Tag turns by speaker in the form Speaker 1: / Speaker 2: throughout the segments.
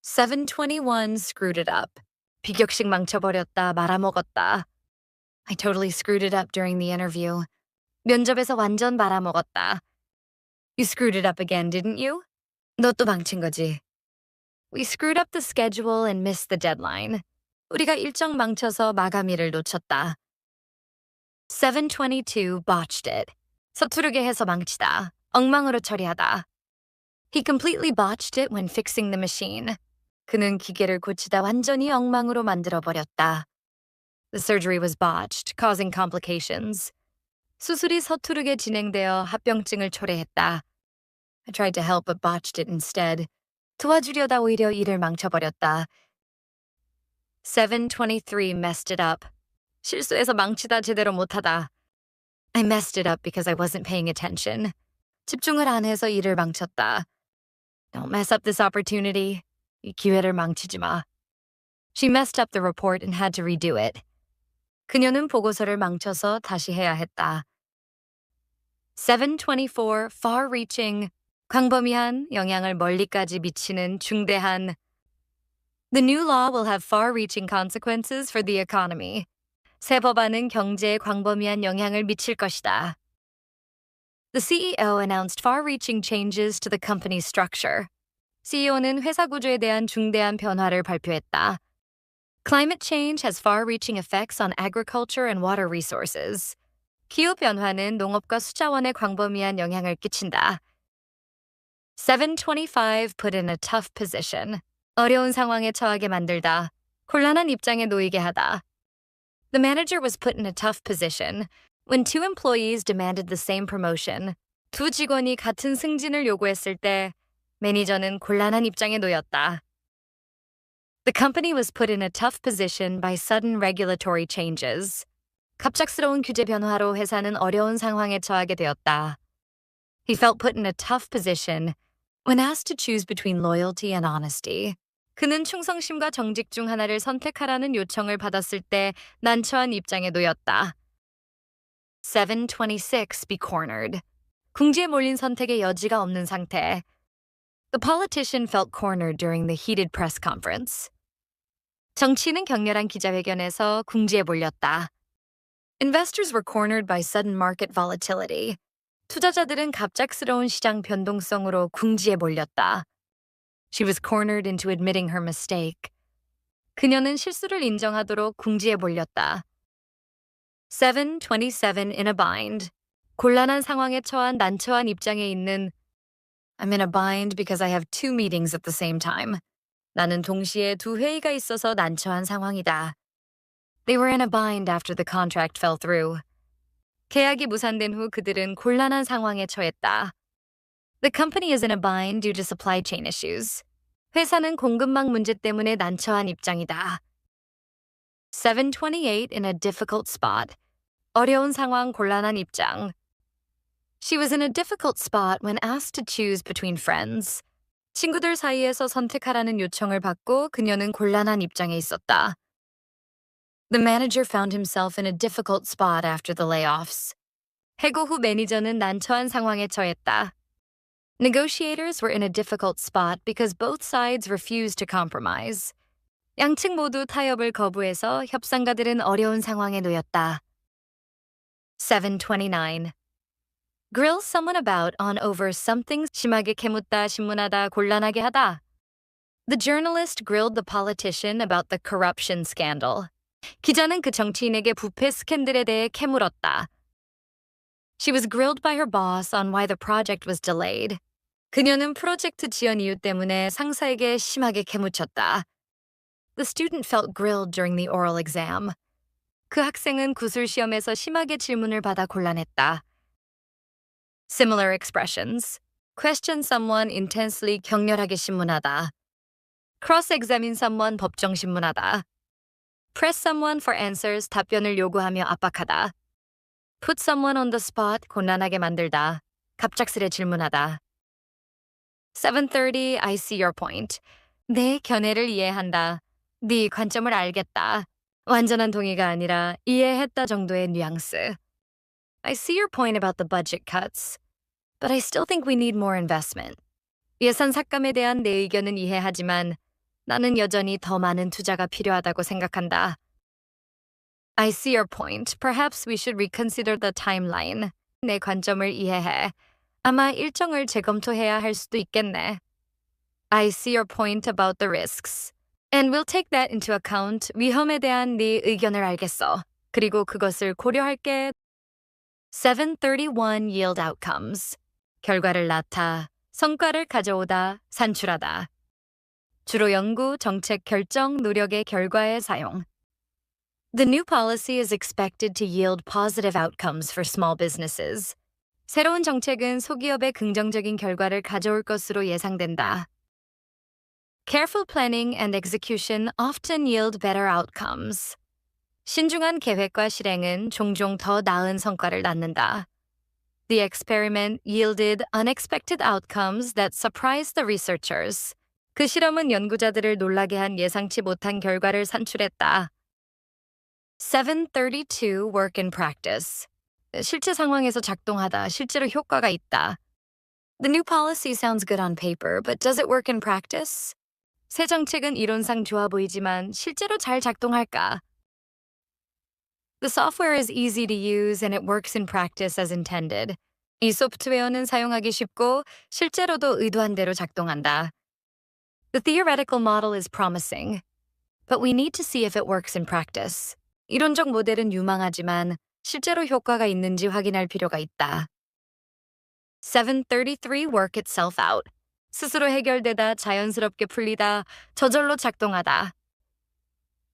Speaker 1: 721 screwed it up. 비격식 망쳐버렸다, 말아먹었다. I totally screwed it up during the interview. 면접에서 완전 말아먹었다. You screwed it up again, didn't you? 너 또 망친 거지. We screwed up the schedule and missed the deadline. 우리가 일정 망쳐서 마감일을 놓쳤다. 722 botched it. 서투르게 해서 망치다. 엉망으로 처리하다. He completely botched it when fixing the machine. 그는 기계를 고치다 완전히 엉망으로 만들어버렸다. The surgery was botched, causing complications. 수술이 서투르게 진행되어 합병증을 초래했다. I tried to help but botched it instead. 도와주려다 오히려 일을 망쳐버렸다. 723 messed it up. 실수해서 망치다 제대로 못하다. I messed it up because I wasn't paying attention. 집중을 안 해서 일을 망쳤다. Don't mess up this opportunity. 이 기회를 망치지 마. She messed up the report and had to redo it. 그녀는 보고서를 망쳐서 다시 해야 했다. 724 far-reaching, 광범위한 영향을 멀리까지 미치는 중대한. The new law will have far-reaching consequences for the economy. 새 법안은 경제에 광범위한 영향을 미칠 것이다. The CEO announced far-reaching changes to the company's structure. CEO는 회사 구조에 대한 중대한 변화를 발표했다. Climate change has far-reaching effects on agriculture and water resources. 기후 변화는 농업과 수자원에 광범위한 영향을 끼친다. 725 put in a tough position. 어려운 상황에 처하게 만들다. 곤란한 입장에 놓이게 하다. The manager was put in a tough position when two employees demanded the same promotion. 두 직원이 같은 승진을 요구했을 때 매니저는 곤란한 입장에 놓였다. The company was put in a tough position by sudden regulatory changes. 갑작스러운 규제 변화로 회사는 어려운 상황에 처하게 되었다. He felt put in a tough position when asked to choose between loyalty and honesty. 그는 충성심과 정직 중 하나를 선택하라는 요청을 받았을 때 난처한 입장에 놓였다. 726 be cornered. 궁지에 몰린 선택의 여지가 없는 상태. The politician felt cornered during the heated press conference. 정치인은 격렬한 기자회견에서 궁지에 몰렸다. Investors were cornered by sudden market volatility. 투자자들은 갑작스러운 시장 변동성으로 궁지에 몰렸다. She was cornered into admitting her mistake. 그녀는 실수를 인정하도록 궁지에 몰렸다. 727 in a bind. 곤란한 상황에 처한 난처한 입장에 있는. I'm in a bind because I have two meetings at the same time. 나는 동시에 두 회의가 있어서 난처한 상황이다. They were in a bind after the contract fell through. 계약이 무산된 후 그들은 곤란한 상황에 처했다. The company is in a bind due to supply chain issues. 회사는 공급망 문제 때문에 난처한 입장이다. 728 in a difficult spot. 어려운 상황, 곤란한 입장. She was in a difficult spot when asked to choose between friends. 친구들 사이에서 선택하라는 요청을 받고 그녀는 곤란한 입장에 있었다. The manager found himself in a difficult spot after the layoffs. 해고 후 매니저는 난처한 상황에 처했다. Negotiators were in a difficult spot because both sides refused to compromise. 양측 모두 타협을 거부해서 협상가들은 어려운 상황에 놓였다. 729. Grill someone about on over something. 심하게 캐묻다, 신문하다, 곤란하게 하다. The journalist grilled the politician about the corruption scandal. 기자는 그 정치인에게 부패 스캔들에 대해 캐물었다. She was grilled by her boss on why the project was delayed. 그녀는 프로젝트 지연 이유 때문에 상사에게 심하게 캐묻혔다. The student felt grilled during the oral exam. 그 학생은 구술 시험에서 심하게 질문을 받아 곤란했다. Similar expressions. Question someone intensely, 격렬하게 신문하다. Cross-examine someone, 법정 신문하다. Press someone for answers, 답변을 요구하며 압박하다. Put someone on the spot, 곤란하게 만들다. 갑작스레 질문하다. 730, I see your point. 내 견해를 이해한다. 네 관점을 알겠다. 완전한 동의가 아니라 이해했다 정도의 뉘앙스. I see your point about the budget cuts, but I still think we need more investment. 예산 삭감에 대한 내 의견은 이해하지만 나는 여전히 더 많은 투자가 필요하다고 생각한다. I see your point. Perhaps we should reconsider the timeline. 내 관점을 이해해. 아마 일정을 재검토해야 할 수도 있겠네. I see your point about the risks. And we'll take that into account. 위험에 대한 네 의견을 알겠어. 그리고 그것을 고려할게. 731 Yield Outcomes. 결과를 낳다, 성과를 가져오다, 산출하다. 주로 연구, 정책 결정, 노력의 결과의 사용. The new policy is expected to yield positive outcomes for small businesses. 새로운 정책은 소기업의 긍정적인 결과를 가져올 것으로 예상된다. Careful planning and execution often yield better outcomes. 신중한 계획과 실행은 종종 더 나은 성과를 낳는다. The experiment yielded unexpected outcomes that surprised the researchers. 그 실험은 연구자들을 놀라게 한 예상치 못한 결과를 산출했다. 732 Work in Practice. 실제 상황에서 작동하다, 실제로 효과가 있다. The new policy sounds good on paper, but does it work in practice? 새 정책은 이론상 좋아 보이지만 실제로 잘 작동할까? The software is easy to use and it works in practice as intended. 이 소프트웨어는 사용하기 쉽고 실제로도 의도한 대로 작동한다. The theoretical model is promising, but we need to see if it works in practice. 이론적 모델은 유망하지만 실제로 효과가 있는지 확인할 필요가 있다. 733 Work itself out. 스스로 해결되다, 자연스럽게 풀리다, 저절로 작동하다.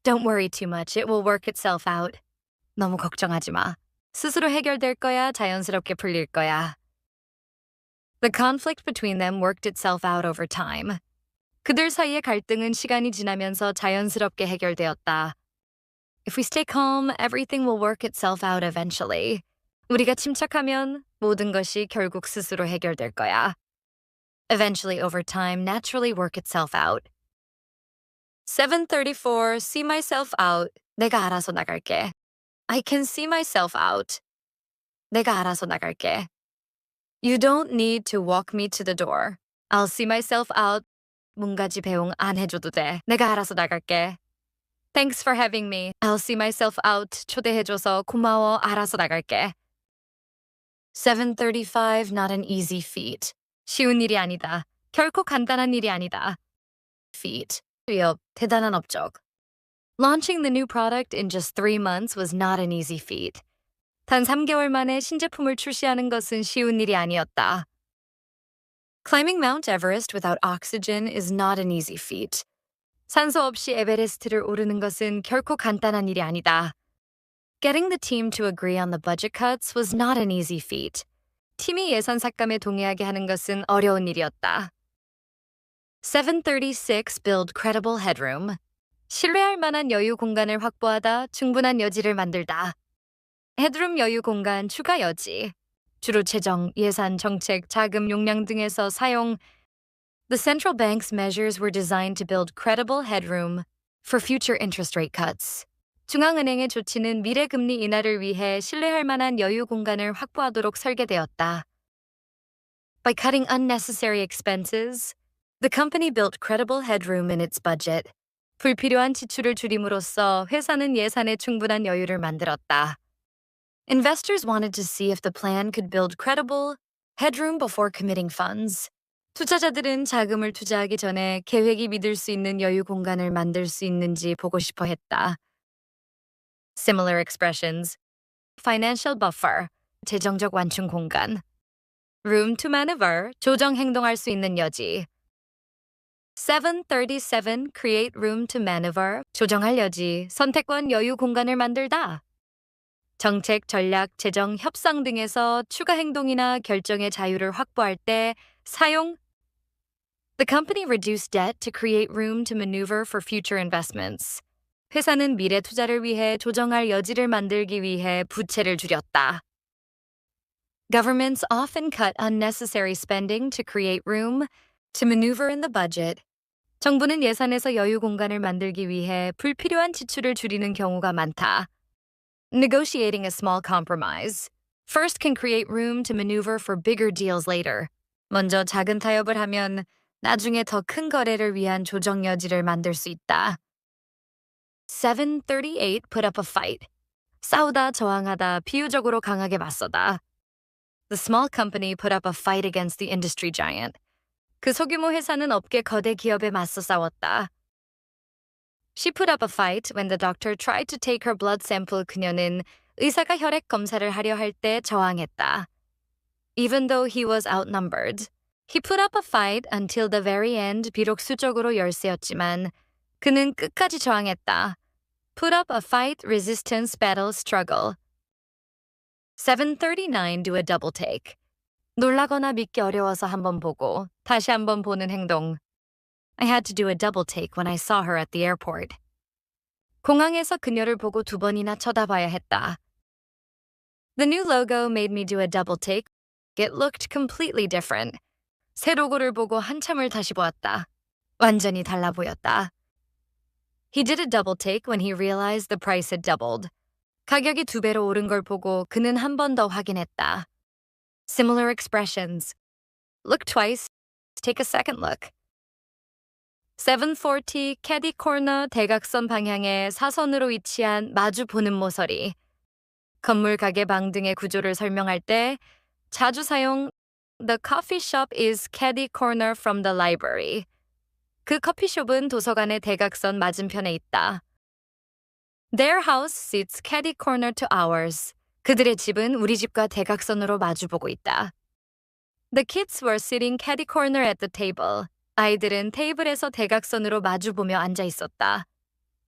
Speaker 1: Don't worry too much. It will work itself out. 너무 걱정하지 마. 스스로 해결될 거야, 자연스럽게 풀릴 거야. The conflict between them worked itself out over time. 그들 사이의 갈등은 시간이 지나면서 자연스럽게 해결되었다. If we stay calm, everything will work itself out eventually. 우리가 침착하면 모든 것이 결국 스스로 해결될 거야. Eventually, over time, naturally work itself out. 734 See myself out. 내가 알아서 나갈게. I can see myself out. 내가 알아서 나갈게. You don't need to walk me to the door. I'll see myself out. 문가지 배웅 안 해줘도 돼. 내가 알아서 나갈게. Thanks for having me. I'll see myself out. 초대해줘서 고마워. 알아서 나갈게. 735 Not an easy feat. 쉬운 일이 아니다. 결코 간단한 일이 아니다. Feat. 위협, 대단한 업적. Launching the new product in just 3 months was not an easy feat. 단 3개월 만에 신제품을 출시하는 것은 쉬운 일이 아니었다. Climbing Mount Everest without oxygen is not an easy feat. 산소 없이 에베레스트를 오르는 것은 결코 간단한 일이 아니다. Getting the team to agree on the budget cuts was not an easy feat. 팀이 예산 삭감에 동의하게 하는 것은 어려운 일이었다. 736 Build credible headroom. 신뢰할 만한 여유 공간을 확보하다, 충분한 여지를 만들다. 헤드룸 여유 공간 추가 여지. 주로 재정, 예산, 정책, 자금 용량 등에서 사용. The central bank's measures were designed to build credible headroom for future interest rate cuts. 중앙은행의 조치는 미래 금리 인하를 위해 신뢰할 만한 여유 공간을 확보하도록 설계되었다. By cutting unnecessary expenses, the company built credible headroom in its budget. 불필요한 지출을 줄임으로써 회사는 예산에 충분한 여유를 만들었다. Investors wanted to see if the plan could build credible headroom before committing funds. 투자자들은 자금을 투자하기 전에 계획이 믿을 수 있는 여유 공간을 만들 수 있는지 보고 싶어 했다. Similar expressions. Financial buffer, 재정적 완충 공간. Room to maneuver, 조정 행동할 수 있는 여지. 737 Create room to maneuver, 조정할 여지, 선택권 여유 공간을 만들다. 정책, 전략, 재정, 협상 등에서 추가 행동이나 결정의 자유를 확보할 때 사용. The company reduced debt to create room to maneuver for future investments. 회사는 미래 투자를 위해 조정할 여지를 만들기 위해 부채를 줄였다. Governments often cut unnecessary spending to create room to maneuver in the budget. 정부는 예산에서 여유 공간을 만들기 위해 불필요한 지출을 줄이는 경우가 많다. Negotiating a small compromise. First can create room to maneuver for bigger deals later. 먼저 작은 타협을 하면 나중에 더 큰 거래를 위한 조정 여지를 만들 수 있다. 738 put up a fight. 싸우다 저항하다 비유적으로 강하게 맞서다. The small company put up a fight against the industry giant. 그 소규모 회사는 업계 거대 기업에 맞서 싸웠다. She put up a fight when the doctor tried to take her blood sample. 그녀는 의사가 혈액 검사를 하려 할 때 저항했다. Even though he was outnumbered, he put up a fight until the very end. 비록 수적으로 열세였지만 그는 끝까지 저항했다. Put up a fight, resistance, battle, struggle. 739 do a double take. 놀라거나 믿기 어려워서 한번 보고 다시 한번 보는 행동. I had to do a double take when I saw her at the airport. 공항에서 그녀를 보고 두 번이나 쳐다봐야 했다. The new logo made me do a double take. It looked completely different. 새 로고를 보고 한참을 다시 보았다. 완전히 달라 보였다. He did a double take when he realized the price had doubled. 가격이 두 배로 오른 걸 보고 그는 한 번 더 확인했다. Similar expressions. Look twice, take a second look. 740 캐디 코너 대각선 방향의 사선으로 위치한 마주 보는 모서리. 건물 가게 방 등의 구조를 설명할 때 자주 사용 The coffee shop is caddy corner from the library. 그 커피숍은 도서관의 대각선 맞은편에 있다. Their house sits caddy corner to ours. 그들의 집은 우리 집과 대각선으로 마주보고 있다. The kids were sitting caddy corner at the table. 아이들은 테이블에서 대각선으로 마주보며 앉아 있었다.